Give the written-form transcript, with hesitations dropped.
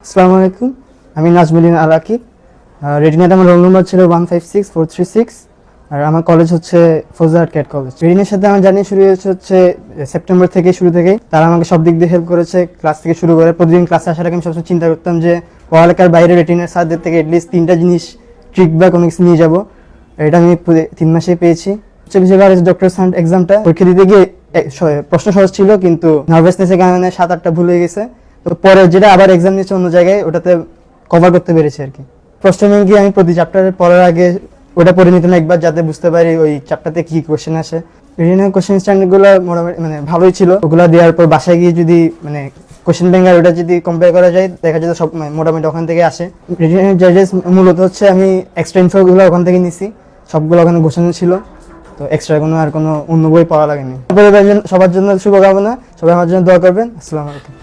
আসসালামু আলাইকুম, আমি নাজমুদ্দিন আল আকিব। রেটিনাতে আমার রোল নম্বর ছিল 156436 আর আমার কলেজ হচ্ছে ফজলাহাট ক্যাট কলেজ। রেটিনার সাথে আমার জার্নি শুরু হচ্ছে সেপ্টেম্বর থেকে। শুরু থেকেই তারা আমাকে সব দিক দিয়ে হেল্প করেছে, ক্লাস থেকে শুরু করে। প্রতিদিন ক্লাসে আসার আগে আমি সবসময় চিন্তা করতাম যে পড়ালেখার বাইরে রেটিনার স্যারদের থেকে অ্যাটলিস্ট 3টা জিনিস ট্রিক বা কোনো কিছু নিয়ে যাবো। এটা আমি 3 মাসে পেয়েছি। সবচেয়ে বেশি ভালো ডক্টর সান্ট এক্সামটা পরীক্ষা দিতে গিয়ে প্রশ্ন সহজ ছিল, কিন্তু নার্ভাসনেসের কারণে 7-8টা ভুল হয়ে গেছে। তো পরে যেটা আবার এক্সাম নিচ্ছে অন্য জায়গায়, ওটাতে কভার করতে পেরেছি আর কি। প্রশ্ন ব্যাংকে আমি প্রতি চ্যাপ্টারে পড়ার আগে ওটা পড়ে নিতাম একবার, যাতে বুঝতে পারি ওই চ্যাপ্টারতে কি কোশ্চেন আসে। রিটেনের কোশ্চেন স্ট্যান্ডার্ডগুলো মোটামুটি ভালোই ছিল। ওগুলো দেওয়ার পর বাসায় গিয়ে যদি কোশ্চেন ব্যাংক আর ওটা যদি কম্পেয়ার করা যায়, দেখা যায় সব মোটামুটি ওখান থেকে আসে। রিটেনের জাজেস মূলত হচ্ছে আমি এক্সট্রা ইনফোগুলো ওখান থেকে নিছি, সবগুলো ওখানে গোছানো ছিল। তো এক্সট্রা কোনো অন্য বই পড়া লাগেনি। সবার জন্য শুভকামনা, সবাই আমার জন্য দোয়া করবেন। আসসালামু আলাইকুম।